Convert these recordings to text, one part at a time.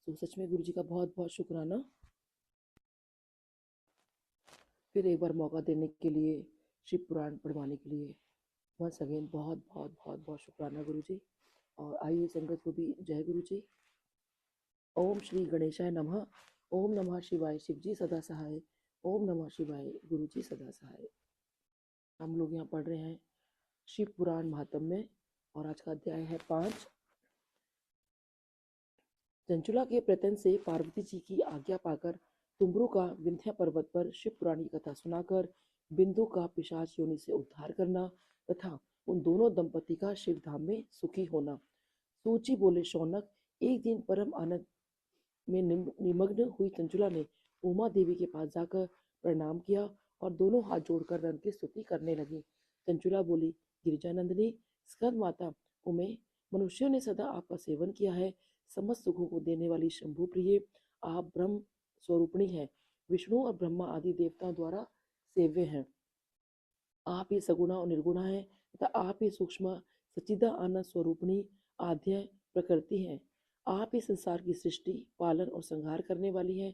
तो सच में गुरु जी का बहुत बहुत शुक्राना, फिर एक बार मौका देने के लिए, शिव पुराण पढ़वाने के लिए। वंस अगेन बहुत बहुत बहुत बहुत शुक्राना गुरु जी। और आइए संगत को भी जय गुरु जी। ओम श्री गणेशाय नमः। ओम नमः शिवाय, शिव जी सदा सहाय। ओम नमः शिवाय, गुरु जी सदा सहाय। हम लोग यहाँ पढ़ रहे हैं शिव पुराण महात्म्य और आज का अध्याय है 5। चंचुला के प्रयत्न से पार्वती जी की आज्ञा पाकर तुमरू का विंध्या पर्वत पर शिव पुराण की कथा सुनाकर बिंदु का पिशाच योनि से उद्धार करना तथा उन दोनों दंपति का शिव धाम में सुखी होना। सूची बोले शौनक, एक दिन परम आनंद में निमग्न हुई चंचुला ने उमा देवी के पास जाकर प्रणाम किया और दोनों हाथ जोड़कर रन की स्तुति करने लगी। चंचुला बोली, गिरिजानंदिनी, स्कंद माता उमे, मनुष्यों ने सदा आपका सेवन किया है। समस्त सुखों को देने वाली शंभु प्रिय आप ब्रह्म स्वरूपिणी हैं, विष्णु और ब्रह्मा आदि देवताओं द्वारा सेव्य हैं। आप ही सगुणा और निर्गुणा हैं तथा आप ही सूक्ष्म सच्चिदा आनंद स्वरूपिणी आद्य प्रकृति हैं। आप ही संसार की सृष्टि, पालन और संहार करने वाली हैं।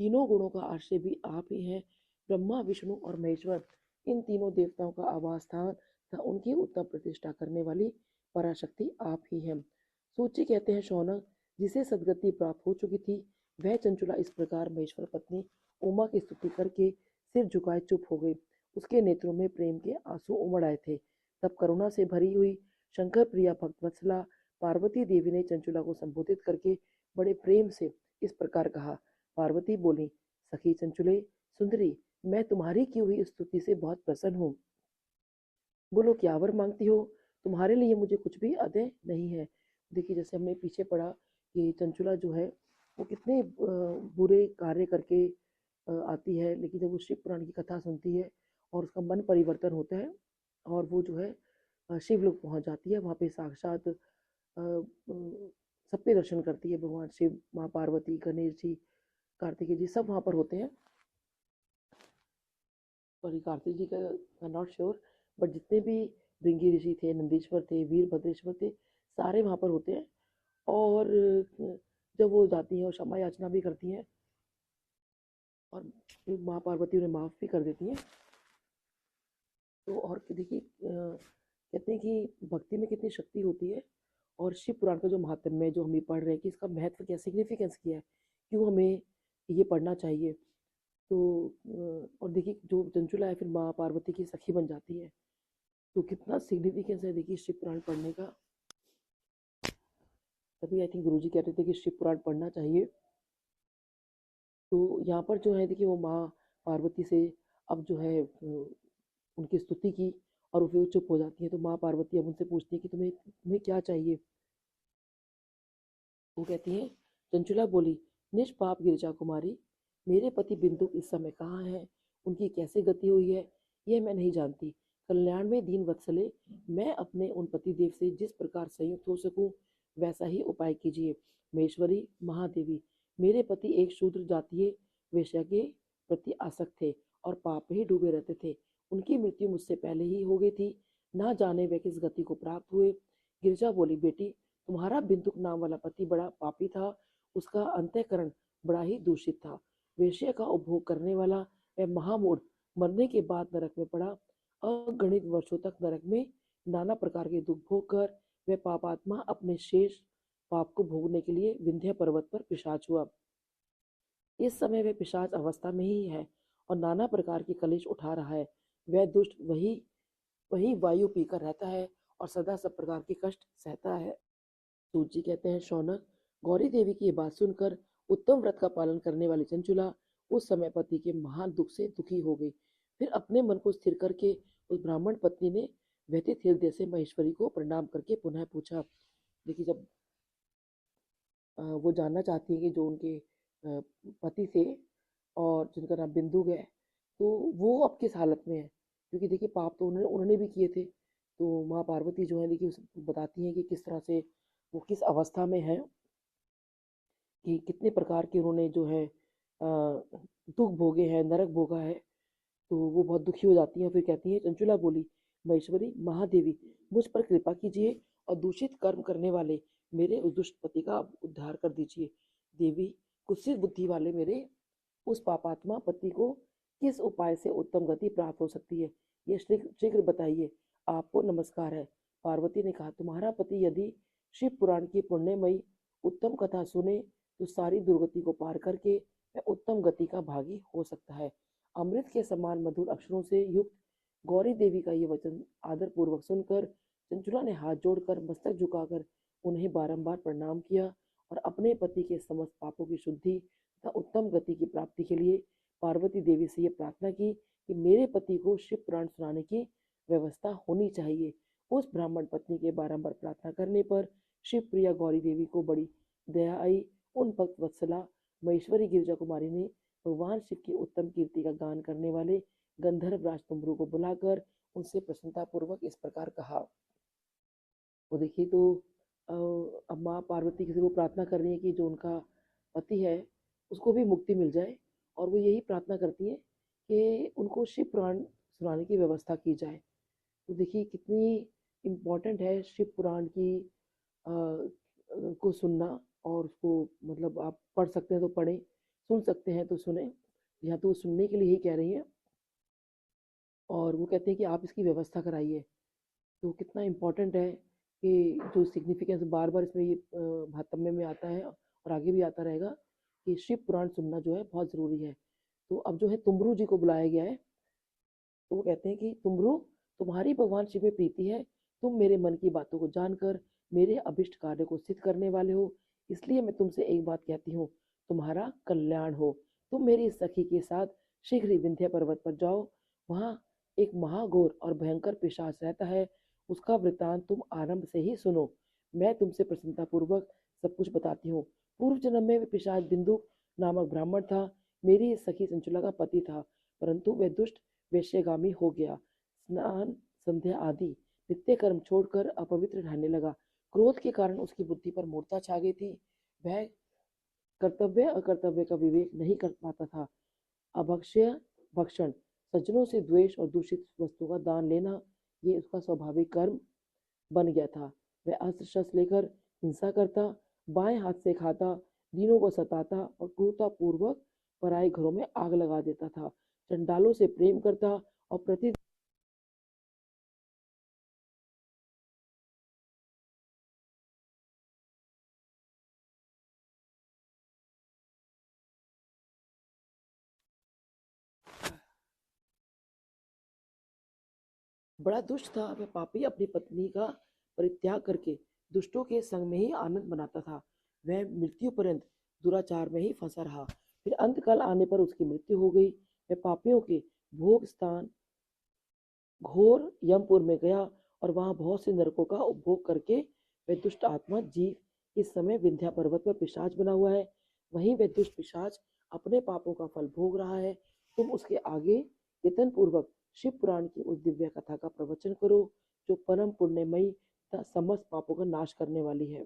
तीनों गुणों का आश्रय भी आप ही हैं। ब्रह्मा, विष्णु और महेश्वर, इन तीनों देवताओं का आवास स्थान तथा उनकी उत्तम प्रतिष्ठा करने वाली पराशक्ति आप ही हैं। सूची कहते हैं शौनक, जिसे सदगति प्राप्त हो चुकी थी, वह चंचुला इस प्रकार महेश्वर पत्नी उमा की स्तुति करके सिर झुकाए चुप हो गई। उसके नेत्रों में प्रेम के आंसू उमड़ आए थे। तब करुणा से भरी हुई शंकर प्रिया भक्तवत्सला पार्वती देवी ने चंचुला को संबोधित करके बड़े प्रेम से इस प्रकार कहा। पार्वती बोली, सखी चंचुले सुंदरी, मैं तुम्हारी की हुई स्तुति से बहुत प्रसन्न हूँ। बोलो क्या वर मांगती हो? तुम्हारे लिए मुझे कुछ भी अदय नहीं है। देखिए, जैसे हमने पीछे पढ़ा कि चंचुला जो है वो कितने बुरे कार्य करके आती है, लेकिन जब वो शिव पुराण की कथा सुनती है और उसका मन परिवर्तन होता है और वो जो है शिवलोक पहुंच जाती है। वहाँ पे साक्षात सबके दर्शन करती है। भगवान शिव, माँ पार्वती, गणेश जी, कार्तिकेय जी सब वहाँ पर होते हैं। और कार्तिक जी का नॉट श्योर, बट जितने भी भृंगी ऋषि थे, नंदीश्वर थे, वीरभद्रेश्वर थे, सारे वहाँ पर होते हैं। और जब वो जाती हैं और क्षमा याचना भी करती हैं और माँ पार्वती उन्हें माफ़ भी कर देती हैं। तो और देखिए, कहते हैं कि भक्ति में कितनी शक्ति होती है। और शिव पुराण का जो महात्म्य है, जो हम ये पढ़ रहे हैं कि इसका महत्व क्या, सिग्निफिकेंस क्या है, क्यों हमें ये पढ़ना चाहिए। तो और देखिए, जो चंचुला है फिर माँ पार्वती की सखी बन जाती है, तो कितना सिग्निफिकेंस है देखिए शिव पुराण पढ़ने का। तभी आई थिंक गुरुजी कहते थे कि शिव पुराण पढ़ना चाहिए। तो यहाँ पर जो है देखिए, वो माँ पार्वती से अब जो है उनकी स्तुति की और फिर वो चुप हो जाती है। तो माँ पार्वती अब उनसे पूछती है कि तुम्हें तुम्हें क्या चाहिए। वो कहती है, चंचुला बोली, निष्पाप गिरिजा कुमारी, मेरे पति बिंदु इस समय कहाँ हैं, उनकी कैसे गति हुई है, यह मैं नहीं जानती। कल्याण में दीन वत्सले, मैं अपने उन पतिदेव से जिस प्रकार संयुक्त हो सकूं, वैसा ही उपाय कीजिए। महेश्वरी, महादेवी, मेरे पति एक शूद्र जातीय वेश्या के प्रति आसक्त थे और पाप ही डूबे रहते थे। उनकी मृत्यु मुझसे पहले ही हो गई थी, ना जाने वे किस गति को प्राप्त हुए। गिरिजा बोली, बेटी, तुम्हारा बिंदुक नाम वाला पति बड़ा पापी था। उसका अंतःकरण बड़ा ही दूषित था। वेश्या का उपभोग करने वाला वह महामूढ़ मरने के बाद नरक में पड़ा। अगणित वर्षों तक नरक में नाना प्रकार के दुख भोग कर वह पापात्मा अपने शेष पाप को भोगने के लिए विंध्य पर्वत पर पिशाच हुआ। इस समय वह पिशाच अवस्था में ही है और नाना प्रकार की कलेश उठा रहा है। वह दुष्ट वही वही वायु पीकर रहता है और सदा सब प्रकार के कष्ट सहता है। सूची कहते हैं शौनक, गौरी देवी की ये बात सुनकर उत्तम व्रत का पालन करने वाली चंचुला उस समय पति के महान दुख से दुखी हो गई। फिर अपने मन को स्थिर करके उस ब्राह्मण पत्नी ने व्यथित हृदय से महेश्वरी को प्रणाम करके पुनः पूछा। देखिए, जब वो जानना चाहती है कि जो उनके पति थे और जिनका नाम बिंदु है, तो वो अब किस हालत में है, क्योंकि देखिए पाप तो उन्होंने उन्होंने भी किए थे। तो माँ पार्वती जो है देखिए बताती हैं कि किस तरह से वो किस अवस्था में है, कि कितने प्रकार के उन्होंने जो है दुख भोगे हैं, नरक भोगा है। तो वो बहुत दुखी हो जाती हैं। फिर कहती हैं, चंचुला बोली, महेश्वरी, महादेवी, मुझ पर कृपा कीजिए और दूषित कर्म करने वाले मेरे उस दुष्ट पति का उद्धार कर दीजिए। देवी, कुत्सित बुद्धि वाले मेरे उस पापात्मा पति को किस उपाय से उत्तम गति प्राप्त हो सकती है, यह शीघ्र बताइए। आपको नमस्कार है। पार्वती ने कहा, तुम्हारा पति यदि शिव पुराण की पुण्यमयी उत्तम कथा सुने तो सारी दुर्गति को पार करके वह उत्तम गति का भागी हो सकता है। अमृत के समान मधुर अक्षरों से युक्त गौरी देवी का ये वचन आदर पूर्वक सुनकर चंचुला ने हाथ जोड़कर मस्तक झुकाकर उन्हें बारंबार प्रणाम किया और अपने पति के समस्त पापों की शुद्धि तथा उत्तम गति की प्राप्ति के लिए पार्वती देवी से यह प्रार्थना की कि मेरे पति को शिव पुराण सुनाने की व्यवस्था होनी चाहिए। उस ब्राह्मण पत्नी के बारंबार प्रार्थना करने पर शिव प्रिया गौरी देवी को बड़ी दया आई। उन भक्त वत्सला महेश्वरी गिरिजा कुमारी ने भगवान शिव की उत्तम कीर्ति का गान करने वाले गंधर्व राज तुमरू को बुलाकर उनसे प्रसन्नता पूर्वक इस प्रकार कहा। वो देखिए तो अब माँ पार्वती किसी को प्रार्थना कर रही है कि जो उनका पति है उसको भी मुक्ति मिल जाए, और वो यही प्रार्थना करती है कि उनको शिव पुराण सुनाने की व्यवस्था की जाए। तो देखिए कितनी इम्पोर्टेंट है शिव पुराण की को सुनना, और उसको मतलब आप पढ़ सकते हैं तो पढ़ें, सुन सकते हैं तो सुने। यहाँ तो सुनने के लिए ही कह रही हैं, और वो कहते हैं कि आप इसकी व्यवस्था कराइए। तो कितना इम्पोर्टेंट है कि जो सिग्निफिकेंस बार बार इसमें ये भातम्य में आता है और आगे भी आता रहेगा कि शिव पुराण सुनना जो है बहुत ज़रूरी है। तो अब जो है तुमरू जी को बुलाया गया है। तो वो कहते हैं कि तुमरू, तुम्हारी भगवान शिव में प्रीति है, तुम मेरे मन की बातों को जानकर मेरे अभिष्ट कार्य को सिद्ध करने वाले हो, इसलिए मैं तुमसे एक बात कहती हूँ, तुम्हारा कल्याण हो। तुम मेरी सखी के साथ शीघ्र ही विंध्य पर्वत पर जाओ। वहाँ एक महाघोर और भयंकर पिशाच रहता है, उसका वृत्तांत तुम आरंभ से ही सुनो। मैं तुमसे प्रसन्नता पूर्वक सब कुछ बताती हूँ। पूर्व जन्म में वह पिशाच बिंदु नामक ब्राह्मण था, मेरी सखी चंचुला का पति था, परंतु वह दुष्ट वैश्यगामी हो गया। स्नान संध्या आदि नित्य कर्म छोड़कर अपवित्र रहने लगा। क्रोध के कारण उसकी बुद्धि पर मूर्छा छा गई थी। वह कर्तव्य अकर्तव्य का विवेक नहीं कर पाता था। अभक्ष्य भक्षण, सज्जनों से द्वेष और दूषित वस्तु का दान लेना, ये उसका स्वाभाविक कर्म बन गया था। वह अस्त्र शस्त्र लेकर हिंसा करता, बाएं हाथ से खाता, दीनों को सताता और क्रूरतापूर्वक पराये घरों में आग लगा देता था। चंडालों से प्रेम करता और प्रति बड़ा दुष्ट था। वह पापी अपनी पत्नी का परित्याग करके दुष्टों के संग में ही आनंद मनाता था। वह मृत्यु पर्यंत दुराचार में ही फंसा रहा। फिर अंतकाल आने पर उसकी मृत्यु हो गई। वह पापियों के भोग स्थान घोर यमपुर में गया और वहां बहुत से नरकों का उपभोग करके वह दुष्ट आत्मा जीव इस समय विंध्या पर्वत पर पिशाच बना हुआ है। वहीं वह दुष्ट पिशाच अपने पापों का फल भोग रहा है। तुम उसके आगे यत्न पूर्वक शिव पुराण की उस दिव्य कथा का प्रवचन करो जो परम पुण्यमयी तथा समस्त पापों का नाश करने वाली है।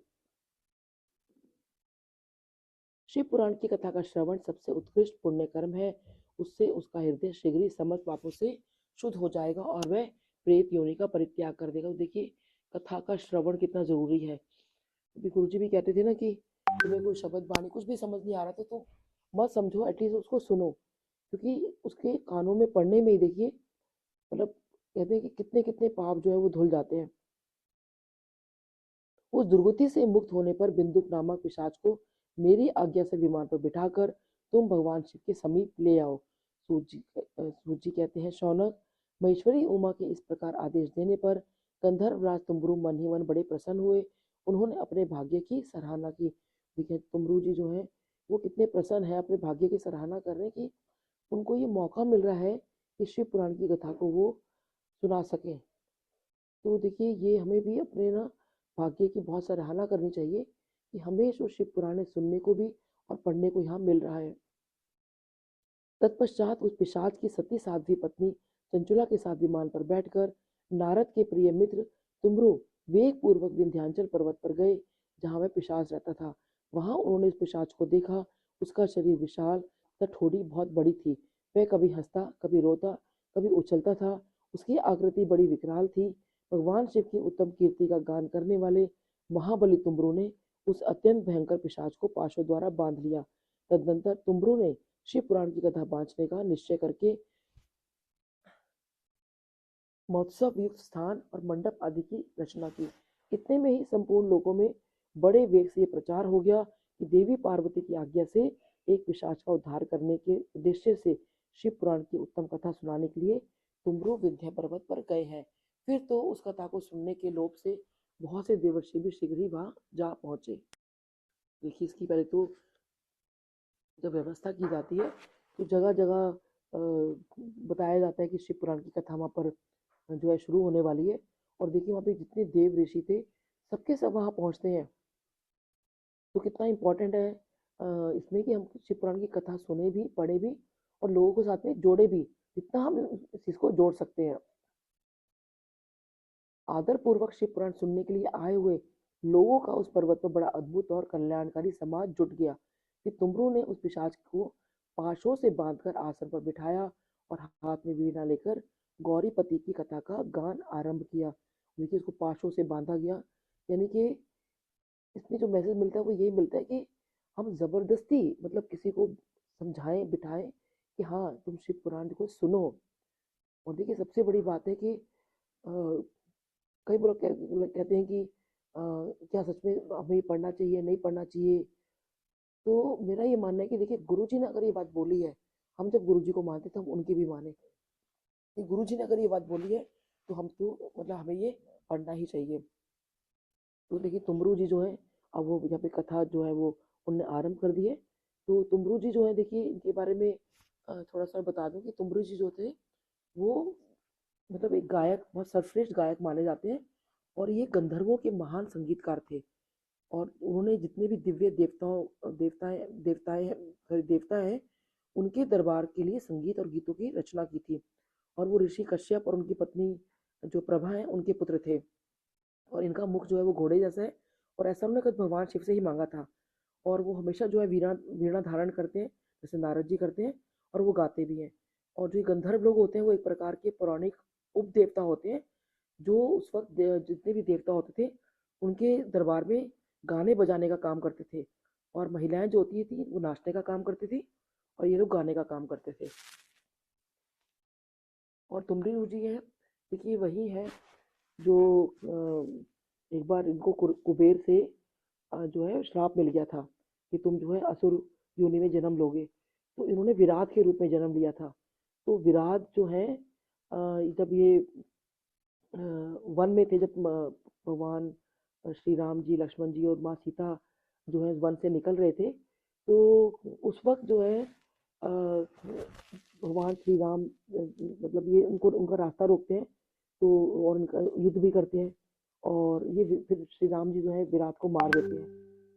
शिव पुराण की कथा का श्रवण सबसे उत्कृष्ट पुण्य कर्म है। उससे उसका हृदय शीघ्र ही समस्त पापों से शुद्ध हो जाएगा और वह प्रेत योनि का परित्याग कर देगा। देखिए कथा का श्रवण कितना जरूरी है। अभी गुरु जी भी कहते थे ना कि तुम्हें कोई शब्द बाणी कुछ भी समझ नहीं आ रहा था तो मत समझो, एटलीस्ट उसको सुनो, क्योंकि उसके कानों में पढ़ने में ही देखिए मतलब कहते हैं कि कितने कितने पाप जो है वो धुल जाते हैं। उस दुर्गति से मुक्त होने पर बिंदुक नामक पिशाच को मेरी आज्ञा से विमान पर बिठाकर तुम भगवान शिव के समीप ले आओ। सूत जी कहते हैं, शौनक, महेश्वरी उमा के इस प्रकार आदेश देने पर गंधर्व राज तुमरू मन ही मन बड़े प्रसन्न हुए। उन्होंने अपने भाग्य की सराहना की। देखिए तुमरू जी जो है वो कितने प्रसन्न है, अपने भाग्य की सराहना कर रहे हैं कि उनको ये मौका मिल रहा है कि शिव पुराण की कथा को वो सुना सकें। तो देखिए ये हमें भी अपने ना भाग्य की बहुत सराहना करनी चाहिए कि हमें जो शिव पुराण सुनने को भी और पढ़ने को यहाँ मिल रहा है। तत्पश्चात उस पिशाच की सती साध्वी पत्नी चंचुला के साथ विमान पर बैठकर नारद के प्रिय मित्र तुमरू वेग पूर्वक विंध्याचल पर्वत पर गए जहाँ वह पिशाच रहता था। वहां उन्होंने उस पिशाच को देखा। उसका शरीर विशाल तथा ठोड़ी बहुत बड़ी थी। वह कभी हंसता, कभी रोता, कभी उछलता था। उसकी आकृति बड़ी विकराल थी। भगवान शिव की उत्तम कीर्ति का गान करने वाले महाबली तुमरू ने उस अत्यंत भयंकर पिशाच को पाशों द्वारा बांध लिया। तदनंतर तुम्बरू ने शिव पुराण की कथा बांचने का निश्चय करके महोत्सव युक्त स्थान और मंडप आदि की रचना की। इतने में ही संपूर्ण लोकों में बड़े वेग से ये प्रचार हो गया कि देवी पार्वती की आज्ञा से एक पिशाच का उद्धार करने के उद्देश्य से शिव पुराण की उत्तम कथा सुनाने के लिए तुम्बरू विंध्य पर्वत पर गए हैं। फिर तो उस कथा को सुनने के लोभ से बहुत से देवर्षि भी शीघ्र ही वहां जा पहुंचे। देखिए, इसकी पहले तो जब व्यवस्था की जाती है तो जगह जगह बताया जाता है कि शिव पुराण की कथा वहाँ पर जो है शुरू होने वाली है। और देखिए, वहाँ पे जितने देव ऋषि थे सबके सब वहाँ पहुँचते हैं। तो कितना इम्पोर्टेंट है इसमें कि हम शिव पुराण की कथा सुने भी, पढ़े भी और लोगों के साथ में जोड़े भी, जितना हम इस चीज़ को जोड़ सकते हैं। आदर पूर्वक शिव पुराण सुनने के लिए आए हुए लोगों का उस पर्वत पर बड़ा अद्भुत और कल्याणकारी समाज जुट गया कि तुम्बरू ने उस पिशाच को पाशों से बांधकर आसन पर बिठाया और हाथ में वीणा लेकर गौरीपति की कथा का गान आरंभ किया। देखिए, उसको पाशों से बांधा गया, यानी कि इसमें जो मैसेज मिलता है वो यही मिलता है कि हम जबरदस्ती मतलब किसी को समझाएं, बिठाएं कि हाँ तुम शिव पुराण को सुनो। और देखिए, सबसे बड़ी बात है कि कई लोग कहते हैं कि क्या सच में हमें पढ़ना चाहिए, नहीं पढ़ना चाहिए। तो मेरा ये मानना है कि देखिए, गुरुजी ने अगर ये बात बोली है, हम जब गुरुजी को मानते तो हम उनकी भी माने कि गुरुजी ने अगर ये बात बोली है तो हम तो मतलब हमें ये पढ़ना ही चाहिए। तो देखिए, तुमरू जी जो है अब वो यहाँ पे कथा जो है वो उनने आरंभ कर दी है। तो तुमरू जी जो है, देखिए इनके बारे में थोड़ा सा बता दूं कि तुमरू जी जो थे वो मतलब एक गायक, बहुत सर्वश्रेष्ठ गायक माने जाते हैं। और ये गंधर्वों के महान संगीतकार थे। और उन्होंने जितने भी दिव्य देवता हैं उनके दरबार के लिए संगीत और गीतों की रचना की थी। और वो ऋषि कश्यप और उनकी पत्नी जो प्रभा है उनके पुत्र थे। और इनका मुख जो है वो घोड़े जैसा है। और ऐसा उन्होंने कभी भगवान शिव से ही मांगा था। और वो हमेशा जो है वीणा वीणा धारण करते हैं, जैसे नारद जी करते हैं। और वो गाते भी हैं। और जो गंधर्व लोग होते हैं वो एक प्रकार के पौराणिक उप देवता होते हैं, जो उस वक्त जितने भी देवता होते थे उनके दरबार में गाने बजाने का काम करते थे। और महिलाएं जो होती थी वो नाचने का काम करती थी और ये लोग गाने का काम करते थे। और तुमरी जी है, देखिए वही है जो एक बार इनको कुबेर से जो है श्राप मिल गया था कि तुम जो है असुर योनि में जन्म लोगे। तो इन्होंने विराट के रूप में जन्म लिया था। तो विराट जो है जब ये वन में थे, जब भगवान श्री राम जी, लक्ष्मण जी और माँ सीता जो है वन से निकल रहे थे, तो उस वक्त जो है भगवान श्री राम मतलब ये उनको उनका रास्ता रोकते हैं। तो और उनका युद्ध भी करते हैं। और ये फिर श्री राम जी जो है विराट को मार देते हैं।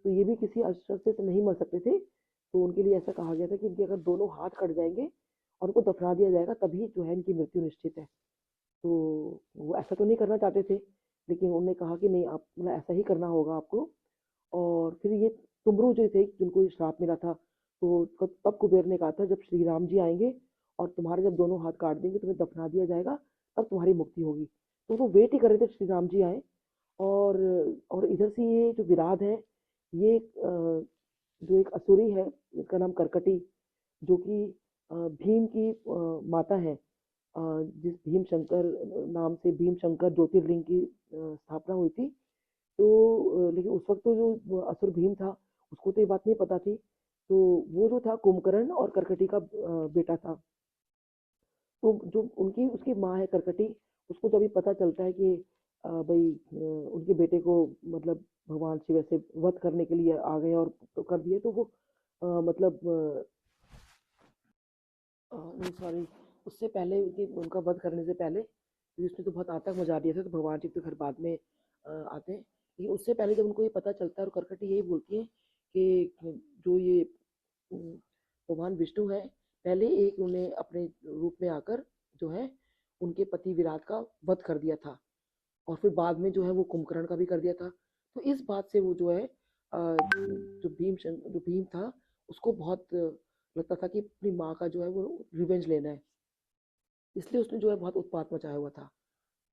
तो ये भी किसी अस्त्र से नहीं मर सकते थे। तो उनके लिए ऐसा कहा गया था कि इनके अगर दोनों हाथ कट जाएंगे और उनको दफना दिया जाएगा तभी जो है इनकी मृत्यु निश्चित है। तो वो ऐसा तो नहीं करना चाहते थे, लेकिन उन्होंने कहा कि नहीं, आप मतलब ऐसा ही करना होगा आपको। और फिर ये तुमरू जो थे जिनको ये श्राप मिला था, तो तब कुबेर ने कहा था जब श्री राम जी आएंगे और तुम्हारे जब दोनों हाथ काट देंगे, तुम्हें दफना दिया जाएगा, तब तुम्हारी मुक्ति होगी। तो वो वेट ही कर रहे थे श्री राम जी आए। और इधर से ये जो विराट है, ये जो एक असुरी है इसका नाम करकटी, जो कि भीम की माता है। जिस भीम शंकर नाम से भीम शंकर ज्योतिर्लिंग की स्थापना हुई थी। तो लेकिन उस वक्त तो जो असुर भीम था उसको तो ये बात नहीं पता थी। तो वो जो था कुंभकर्ण और करकटी का बेटा था। तो जो उनकी उसकी माँ है करकटी, उसको जब ये पता चलता है कि भाई उनके बेटे को मतलब भगवान शिव ऐसे वध करने के लिए आ गए और तो कर दिए, तो वो मतलब नहीं सॉरी, उससे पहले उनका वध करने से पहले, क्योंकि उसने तो बहुत आतंक मचा दिया था, तो भगवान शिव तो घर बाद में आते हैं। लेकिन उससे पहले जब उनको ये पता चलता है और करकटी यही बोलती है कि जो ये भगवान विष्णु है, पहले एक उन्हें अपने रूप में आकर जो है उनके पति विराट का वध कर दिया था। और फिर बाद में जो है वो कुंभकर्ण का भी कर दिया था। तो इस बात से वो जो है जो भीम था उसको बहुत लगता था कि अपनी माँ का जो है वो रिवेंज लेना है। इसलिए उसने जो है बहुत उत्पात मचाया हुआ था।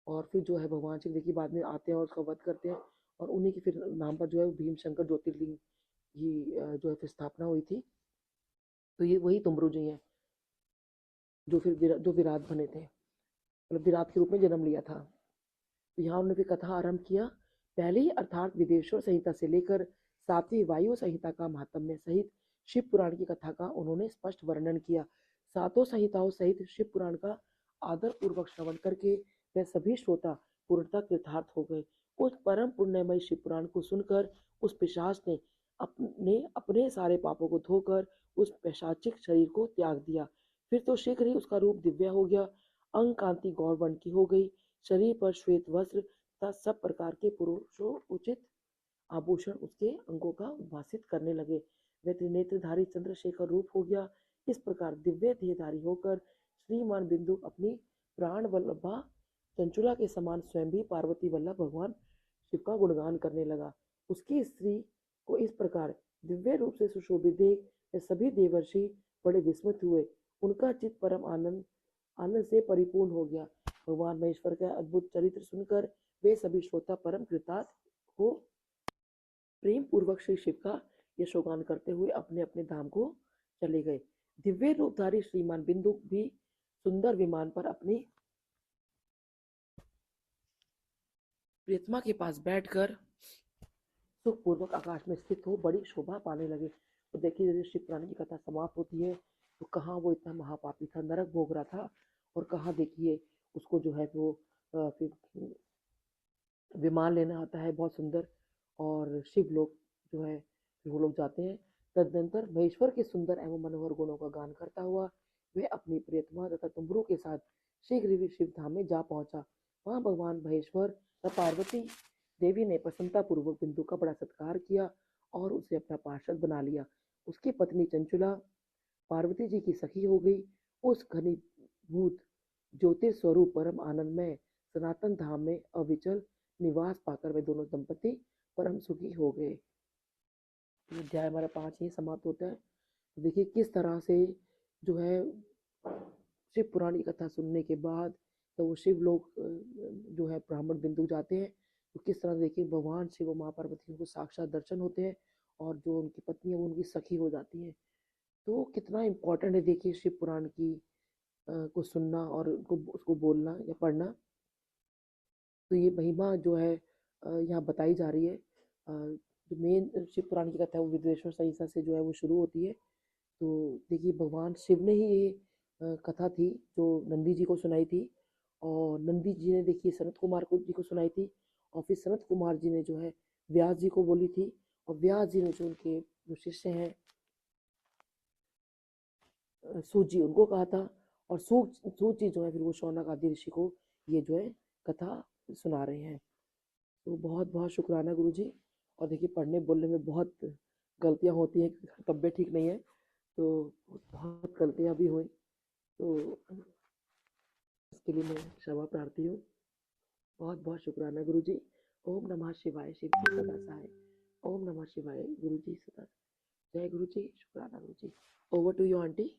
और फिर जो है भगवान शिव देखिए बाद में आते हैं और उसका वध करते हैं। और उन्हीं के फिर नाम पर जो है भीम शंकर ज्योतिर्लिंग की जो है फिर स्थापना हुई थी। तो ये वही तुमरू जी हैं जो फिर जो विराट बने थे, मतलब विराट के रूप में जन्म लिया था। तो यहाँ उन्होंने फिर कथा आरंभ किया। पहले ही अर्थात विदेश्वर संहिता से लेकर सातवीं वायु संहिता का महात्म्य सहित शिव पुराण की कथा का उन्होंने स्पष्ट वर्णन किया। सातों संहिताओं सहित शिव पुराण का आदर पूर्वक श्रवण करके वे सभी श्रोता पूर्णतः कृतार्थ हो गए। उस परम पुण्यमय शिव पुराण को सुनकर उस पिशाच ने अपने सारे पापों को धोकर उस पैशाचिक शरीर को त्याग दिया। फिर तो शीघ्र ही उसका रूप दिव्य हो गया, अंग कांति गौर वर्ण की हो गई, शरीर पर श्वेत वस्त्र तथा सब प्रकार के पुरुषोचित आभूषण उसके अंगों का उद्भासित करने लगे। वह त्रिनेत्रधारी चंद्रशेखर रूप हो गया। इस प्रकार दिव्य देहधारी होकर श्रीमान बिंदु अपनी प्राण वल्लभा चंचुला के समान स्वयं भी पार्वती वल्लभ भगवान शिव का गुणगान करने लगा। उसकी स्त्री को इस प्रकार दिव्य रूप से सुशोभित देख वे सभी देवर्षि बड़े विस्मित हुए। उनका चित्त परम आनंद से परिपूर्ण हो गया। भगवान महेश्वर का अद्भुत चरित्र सुनकर वे सभी श्रोता परम कृतार्थ हो प्रेम पूर्वक श्री शिव का यशोगान करते हुए अपने अपने धाम को चले गए। दिव्य रूपधारी श्रीमान बिंदु भी सुंदर विमान पर अपनी प्रियतमा के पास बैठकर सुखपूर्वक आकाश में स्थित हो बड़ी शोभा पाने लगे। तो देखिए जैसे शिव पुराण की कथा समाप्त होती है तो कहाँ वो इतना महापापी था, नरक भोग रहा था, और कहाँ देखिए उसको जो है वो फिर विमान लेना आता है बहुत सुंदर, और शिव लोग जो है वो लोग जाते हैं। तदनंतर महेश्वर के सुंदर एवं मनोहर गुणों का गान करता हुआ वह अपनी प्रियतमा तथा तुम्बरू के साथ शीघ्र ही शिव धाम में जा पहुंचा। वहां भगवान महेश्वर तथा पार्वती देवी ने प्रसन्नता पूर्वक बिंदु का बड़ा सत्कार किया और उसे अपना पार्षद बना लिया। उसकी पत्नी चंचुला पार्वती जी की सखी हो गई। उस घनीभूत ज्योतिर्स्वरूप परम आनंदमय सनातन धाम में अविचल निवास पाकर वे दोनों दंपति परम सुखी हो गए। अध्याय हमारा 5 ही समाप्त होता है। देखिए किस तरह से जो है शिव पुराण की कथा सुनने के बाद तो वो शिव लोग जो है ब्राह्मण बिंदु जाते हैं, तो किस तरह देखिए भगवान शिव और माँ पार्वती को साक्षात दर्शन होते हैं और जो उनकी पत्नी है वो उनकी सखी हो जाती है। तो कितना इम्पोर्टेंट है देखिए शिव पुराण की को सुनना और उसको बोलना या पढ़ना। तो ये महिमा जो है यहाँ बताई जा रही है। जो मेन शिव पुराण की कथा है वो विदेश्वर संहिता से जो है वो शुरू होती है। तो देखिए भगवान शिव ने ही ये कथा थी जो नंदी जी को सुनाई थी, और नंदी जी ने देखिए सनत कुमार जी को सुनाई थी, और फिर सनत कुमार जी ने जो है व्यास जी को बोली थी, और व्यास जी ने जो उनके जो शिष्य हैं सूत जी उनको कहा था, और सूत जी जो है फिर वो शौनक आदि ऋषि को ये जो है कथा सुना रहे हैं। तो बहुत बहुत शुक्राना गुरु जी। और देखिए पढ़ने बोलने में बहुत गलतियां होती हैं, तबीयत ठीक नहीं है तो बहुत गलतियां भी हुई, तो इसके लिए मैं क्षमा प्रार्थी हूँ। बहुत बहुत शुक्राना गुरु जी। ओम नमः शिवाय। शिव जी सदा सहाय। ओम नमः शिवाय। गुरु जी सदा जय गुरु जी। शुक्राना Guru ji. Over to you aunty.